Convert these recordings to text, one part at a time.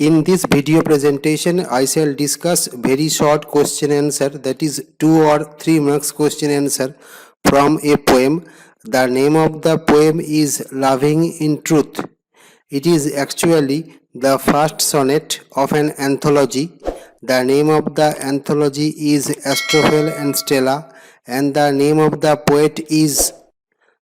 In this video presentation, I shall discuss very short question answer, that is 2 or 3 marks question answer from a poem. The name of the poem is Loving in Truth. It is actually the first sonnet of an anthology. The name of the anthology is Astrophil and Stella, and the name of the poet is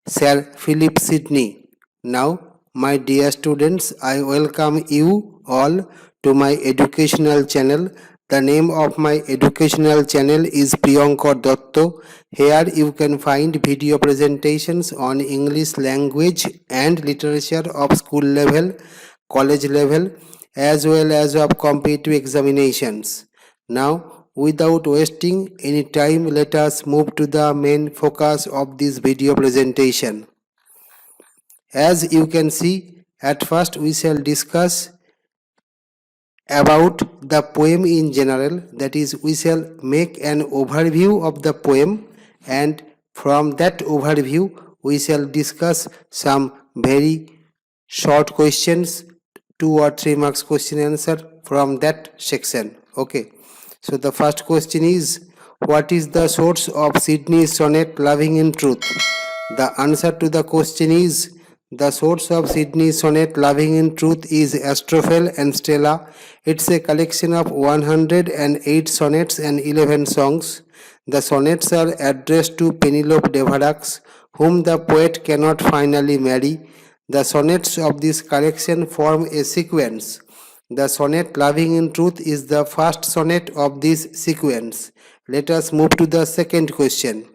Sir Philip Sidney. Now, my dear students, I welcome you all to my educational channel. The name of my educational channel is Priyankar Dotto. Here you can find video presentations on English language and literature of school level, college level, as well as of competitive examinations. Now, without wasting any time, let us move to the main focus of this video presentation. As you can see, at first we shall discuss about the poem in general, that is, we shall make an overview of the poem, and from that overview we shall discuss some very short questions, 2 or 3 marks question answer from that section. Okay, so the first question is, what is the source of Sidney's sonnet Loving in Truth? The answer to the question is, the source of Sidney's sonnet Loving in Truth is Astrophil and Stella. It's a collection of 108 sonnets and 11 songs. The sonnets are addressed to Penelope Devarax, whom the poet cannot finally marry. The sonnets of this collection form a sequence. The sonnet Loving in Truth is the first sonnet of this sequence. Let us move to the second question.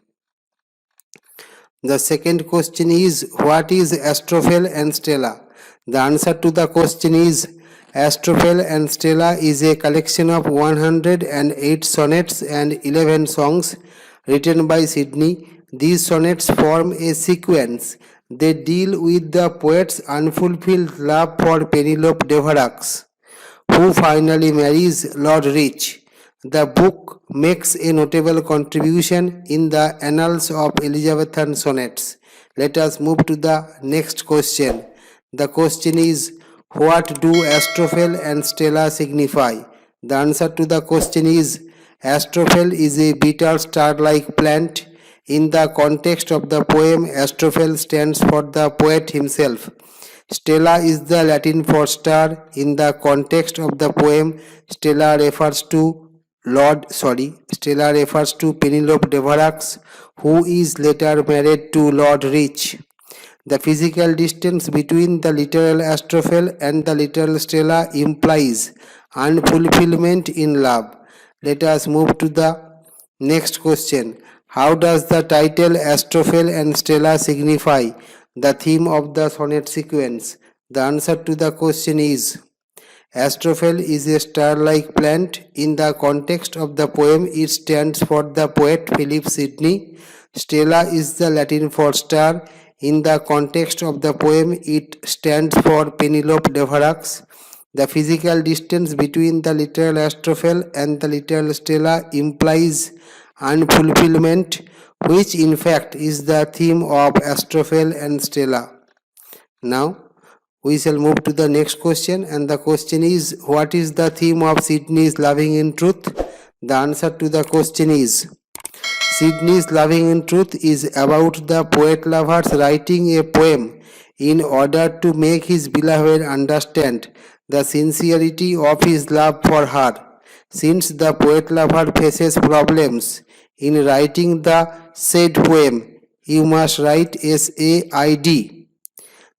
The second question is, what is Astrophil and Stella? The answer to the question is, Astrophil and Stella is a collection of 108 sonnets and 11 songs written by Sidney. These sonnets form a sequence. They deal with the poet's unfulfilled love for Penelope Devarax, who finally marries Lord Rich. The book makes a notable contribution in the annals of Elizabethan sonnets. Let us move to the next question. The question is, what do Astrophil and Stella signify? The answer to the question is, Astrophil is a bitter star-like plant. In the context of the poem, Astrophil stands for the poet himself. Stella is the Latin for star. In the context of the poem, Stella refers to Penelope Devarax, who is later married to Lord Rich. The physical distance between the literal Astrophil and the literal Stella implies unfulfillment in love. Let us move to the next question. How does the title Astrophil and Stella signify the theme of the sonnet sequence? The answer to the question is, Astrophil is a star-like plant. In the context of the poem, it stands for the poet Philip Sidney. Stella is the Latin for star. In the context of the poem, it stands for Penelope Devarax. The physical distance between the literal Astrophil and the literal Stella implies unfulfillment, which in fact is the theme of Astrophil and Stella. Now, we shall move to the next question, and the question is, what is the theme of Sidney's Loving in Truth? The answer to the question is, Sidney's Loving in Truth is about the poet lover's writing a poem in order to make his beloved understand the sincerity of his love for her. Since the poet lover faces problems in writing the said poem, you must write SAID.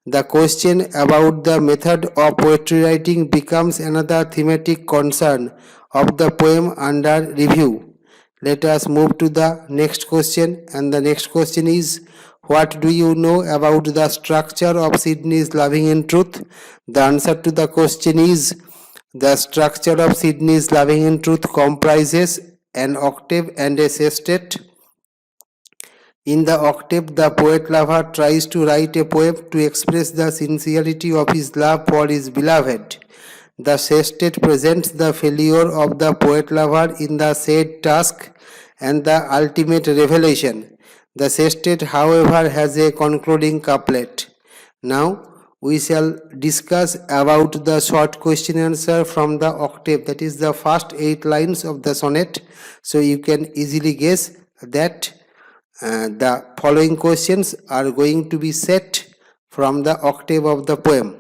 The question about the method of poetry writing becomes another thematic concern of the poem under review. Let us move to the next question, and the next question is, what do you know about the structure of Sidney's Loving in Truth? The answer to the question is, the structure of Sidney's Loving in Truth comprises an octave and a sestet. In the octave, the poet lover tries to write a poem to express the sincerity of his love for his beloved. The sestet presents the failure of the poet lover in the said task and the ultimate revelation. The sestet, however, has a concluding couplet. Now, we shall discuss about the short question answer from the octave, that is the first 8 lines of the sonnet. So you can easily guess that the following questions are going to be set from the octave of the poem.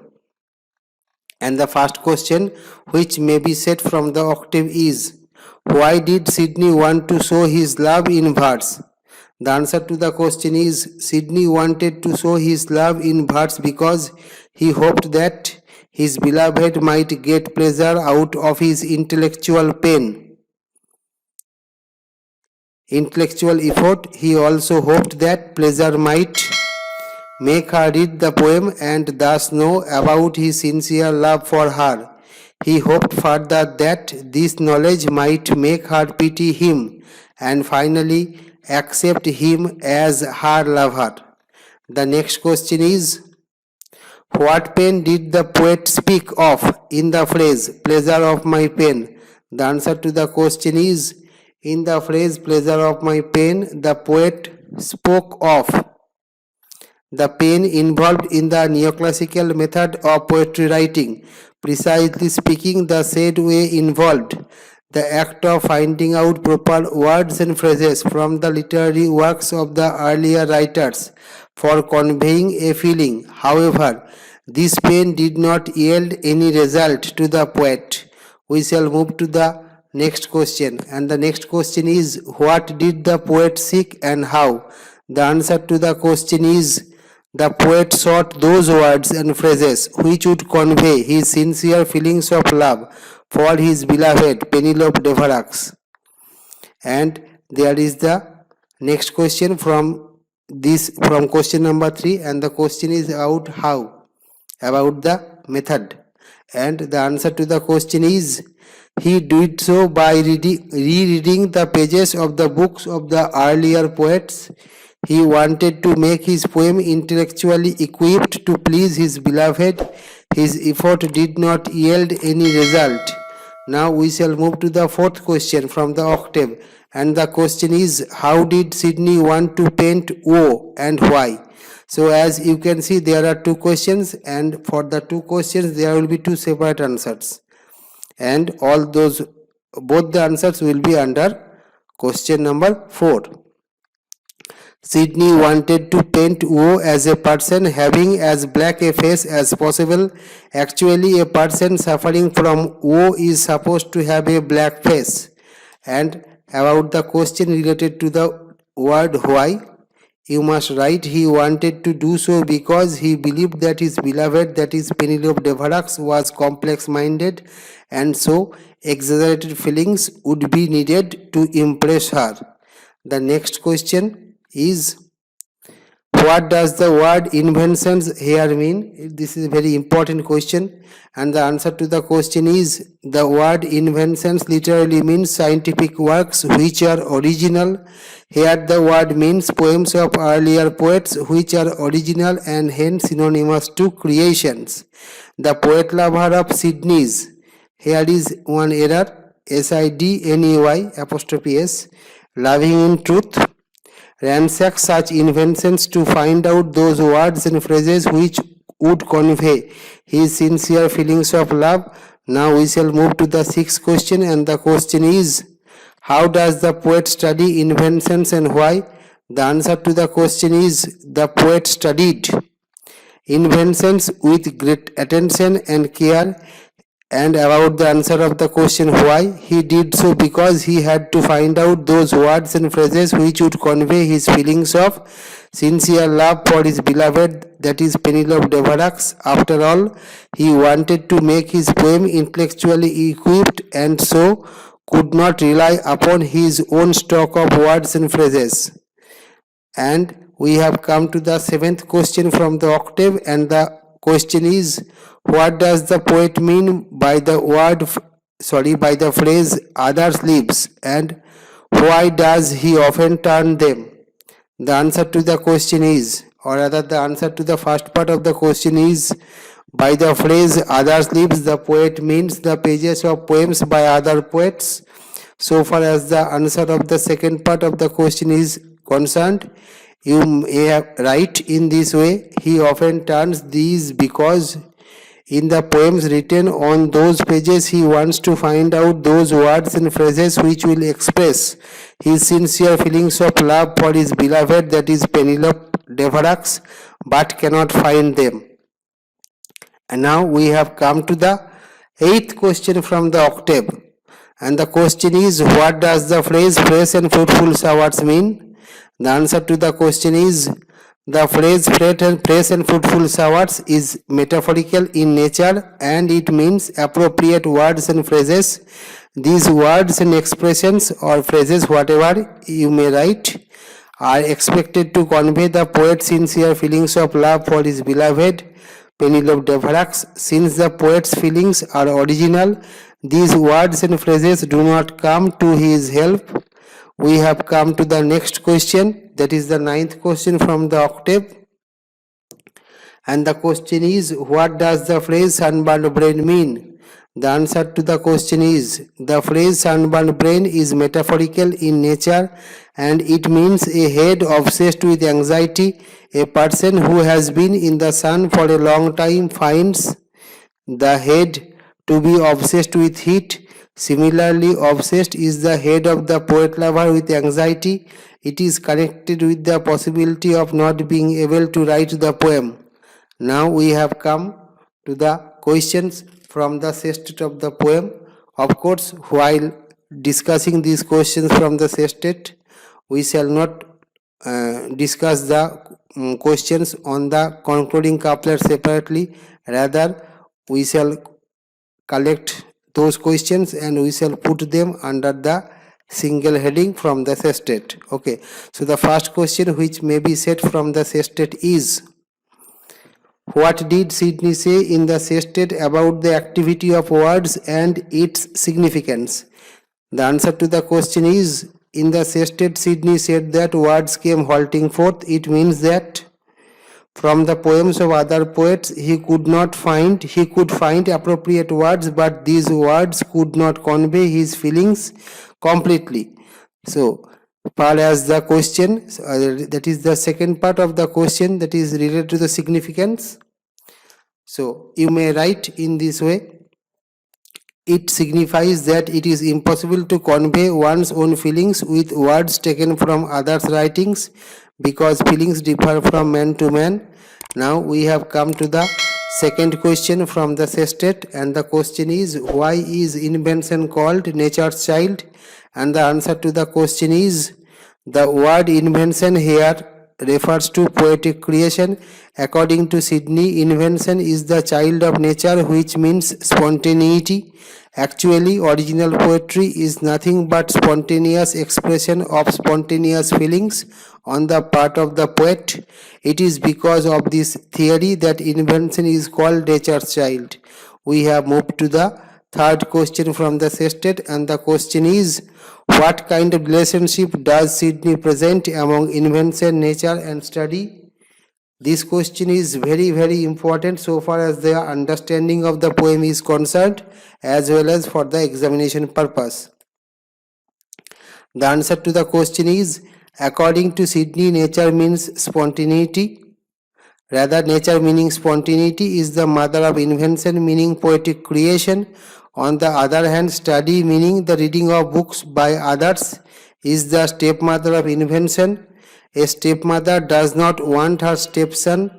And the first question which may be set from the octave is, why did Sidney want to show his love in verse? The answer to the question is, Sidney wanted to show his love in verse because he hoped that his beloved might get pleasure out of his intellectual effort. He also hoped that pleasure might make her read the poem and thus know about his sincere love for her. He hoped further that this knowledge might make her pity him and finally accept him as her lover. The next question is, what pain did the poet speak of in the phrase pleasure of my pain? The answer to the question is, in the phrase pleasure of my pain, the poet spoke of the pain involved in the neoclassical method of poetry writing. Precisely speaking, the said way involved the act of finding out proper words and phrases from the literary works of the earlier writers for conveying a feeling. However, this pain did not yield any result to the poet. We shall move to the next question, and the next question is, what did the poet seek and how? The answer to the question is, the poet sought those words and phrases which would convey his sincere feelings of love for his beloved Penelope de Varax. And there is the next question from question number 3, and the question is about how, about the method. And the answer to the question is, he did so by rereading the pages of the books of the earlier poets. He wanted to make his poem intellectually equipped to please his beloved. His effort did not yield any result. Now we shall move to the fourth question from the octave, and the question is, how did Sidney want to paint O and why? So as you can see, there are 2 questions, and for the 2 questions there will be 2 separate answers, and both the answers will be under question number 4. Sidney wanted to paint O as a person having as black a face as possible. Actually, a person suffering from O is supposed to have a black face. And about the question related to the word why, you must write, he wanted to do so because he believed that his beloved, that is Penelope de Varax, was complex-minded, and so exaggerated feelings would be needed to impress her. The next question is, what does the word inventions here mean? This is a very important question, and the answer to the question is, the word inventions literally means scientific works which are original. Here the word means poems of earlier poets which are original and hence synonymous to creations. The poet lover of Sidney's, here is one error, Sidney apostrophe s, loving in truth, ransack such inventions to find out those words and phrases which would convey his sincere feelings of love. Now we shall move to the 6th question, and the question is, how does the poet study inventions and why? The answer to the question is, the poet studied inventions with great attention and care. And about the answer of the question why, he did so because he had to find out those words and phrases which would convey his feelings of sincere love for his beloved, that is Penelope de Varax. After all, he wanted to make his poem intellectually equipped and so could not rely upon his own stock of words and phrases. And we have come to the 7th question from the octave, and the question is, what does the poet mean by the phrase others' lips, and why does he often turn them? The answer to the question is, or rather the answer to the first part of the question is, by the phrase others' lips, the poet means the pages of poems by other poets. So far as the answer of the second part of the question is concerned, You may write in this way. He often turns these because in the poems written on those pages, he wants to find out those words and phrases which will express his sincere feelings of love for his beloved, that is Penelope Devarax, but cannot find them. And now we have come to the eighth question from the octave. And the question is, what does the phrase fresh and fruitful showers mean? The answer to the question is, the phrase fresh and fruitful showers is metaphorical in nature and it means appropriate words and phrases. These words and expressions or phrases, whatever you may write, are expected to convey the poet's sincere feelings of love for his beloved Penelope Devarax. Since the poet's feelings are original, these words and phrases do not come to his help. We have come to the next question, that is the ninth question from the octave. And the question is, what does the phrase sunburned brain mean? The answer to the question is, the phrase sunburned brain is metaphorical in nature and it means a head obsessed with anxiety. A person who has been in the sun for a long time finds the head to be obsessed with heat. Similarly, obsessed is the head of the poet lover with anxiety. It is connected with the possibility of not being able to write the poem. Now we have come to the questions from the sestet of the poem. Of course, while discussing these questions from the sestet, we shall not discuss the questions on the concluding couplet separately. Rather, we shall collect those questions and we shall put them under the single heading from the sestet. Okay, so the first question which may be set from the sestet is, what did Sidney say in the sestet about the activity of words and its significance? The answer to the question is, in the sestet Sidney said that words came halting forth. It means that from the poems of other poets he could find appropriate words, but these words could not convey his feelings completely. So far as the question, that is the second part of the question, that is related to the significance. So you may write in this way. It signifies that it is impossible to convey one's own feelings with words taken from others' writings because feelings differ from man to man. Now we have come to the second question from the sestet, and the question is, why is invention called nature's child? And the answer to the question is, the word invention here refers to poetic creation. According to Sidney, invention is the child of nature, which means spontaneity. Actually, original poetry is nothing but spontaneous expression of spontaneous feelings on the part of the poet. It is because of this theory that invention is called nature's child. We have moved to the third question from the sestet, and the question is, what kind of relationship does Sidney present among invention, nature and study? This question is very important so far as the understanding of the poem is concerned, as well as for the examination purpose. The answer to the question is, according to Sidney, nature means spontaneity. Rather, nature meaning spontaneity is the mother of invention, meaning poetic creation. On the other hand, study, meaning the reading of books by others, is the stepmother of invention. A stepmother does not want her stepson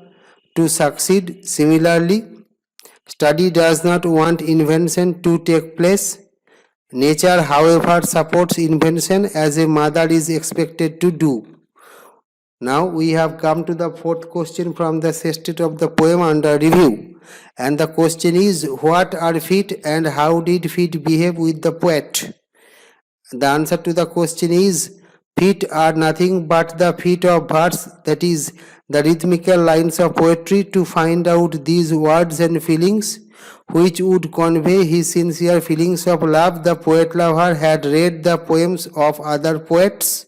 to succeed. Similarly, study does not want invention to take place. Nature, however, supports invention as a mother is expected to do. Now we have come to the fourth question from the sestet of the poem under review. And the question is, what are feet and how did feet behave with the poet? The answer to the question is, feet are nothing but the feet of verse, that is, the rhythmical lines of poetry. To find out these words and feelings which would convey his sincere feelings of love, the poet lover had read the poems of other poets.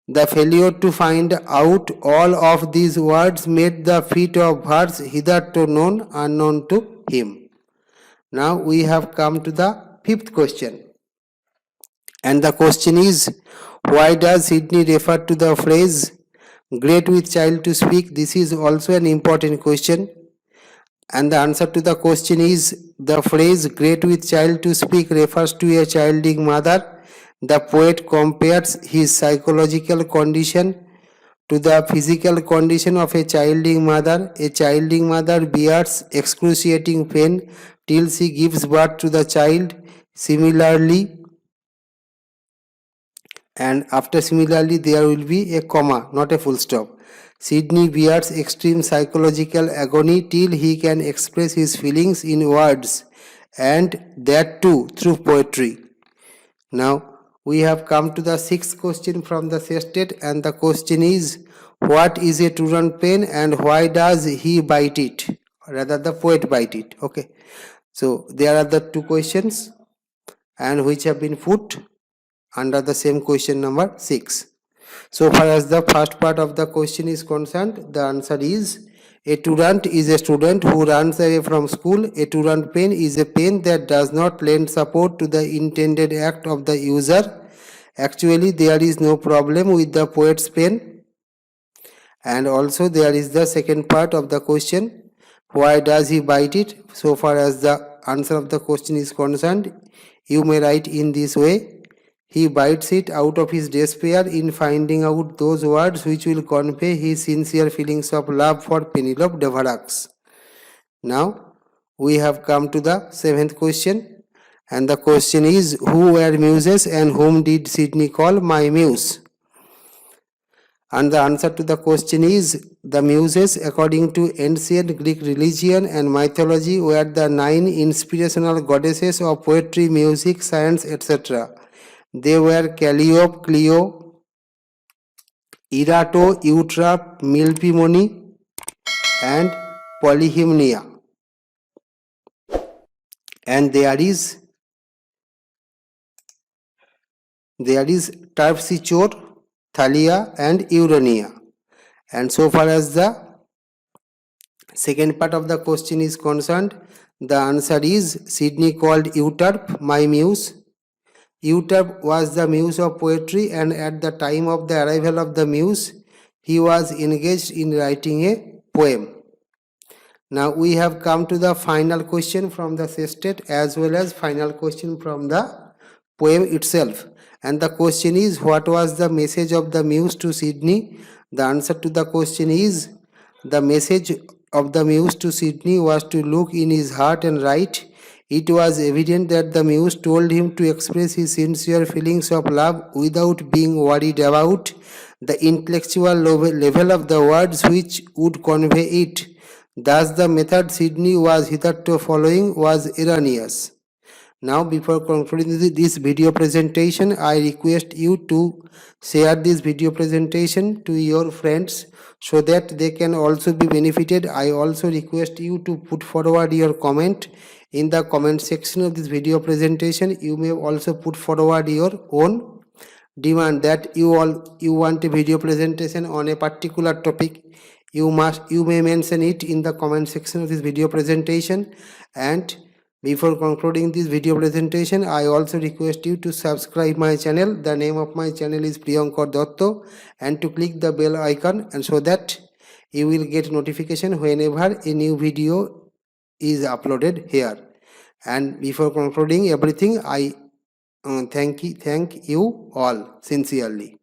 The failure to find out all of these words made the feat of verse hitherto known unknown to him. Now we have come to the fifth question. And the question is, why does Sidney refer to the phrase Great with child to speak. This is also an important question. And the answer to the question is the phrase great with child to speak refers to a childing mother. The poet compares his psychological condition to the physical condition of a childing mother. A childing mother bears excruciating pain till she gives birth to the child. Similarly, and after similarly there will be a comma, not a full stop. Sydney bears extreme psychological agony till he can express his feelings in words, and that too through poetry. Now we have come to the sixth question from the sestet, and the question is, what is a truant pen and why does he bite it? Or rather the poet bite it. Okay. So there are the two questions and which have been put under the same question number 6. So far as the first part of the question is concerned, the answer is a truant is a student who runs away from school. A truant pen is a pen that does not lend support to the intended act of the user. Actually, there is no problem with the poet's pen. And also there is the second part of the question, why does he bite it? So far as the answer of the question is concerned, you may write in this way, he bites it out of his despair in finding out those words which will convey his sincere feelings of love for Penelope de Varax. Now we have come to the seventh question, and the question is, who were muses and whom did Sidney call my muse? And the answer to the question is, the muses, according to ancient Greek religion and mythology, were the 9 inspirational goddesses of poetry, music, science, etc. They were Calliope, Clio, Erato, Eutrope, Melpomene, and Polyhymnia. And there is Terpsichore, Thalia, and Urania. And so far as the second part of the question is concerned, the answer is Sidney called Euterpe my muse. Euterpe was the muse of poetry, and at the time of the arrival of the muse, he was engaged in writing a poem. Now we have come to the final question from the sestet as well as final question from the poem itself. And the question is, what was the message of the muse to Sidney? The answer to the question is, the message of the muse to Sidney was to look in his heart and write. It was evident that the muse told him to express his sincere feelings of love without being worried about the intellectual level of the words which would convey it. Thus the method Sidney was hitherto following was erroneous. Now before concluding this video presentation, I request you to share this video presentation to your friends so that they can also be benefited. I also request you to put forward your comment in the comment section of this video presentation. You may also put forward your own demand that you want a video presentation on a particular topic. You may mention it in the comment section of this video presentation. And before concluding this video presentation, I also request you to subscribe my channel. The name of my channel is Priyankar Dotto, and to click the bell icon, and so that you will get notification whenever a new video is uploaded here. And before concluding everything, I thank you all sincerely.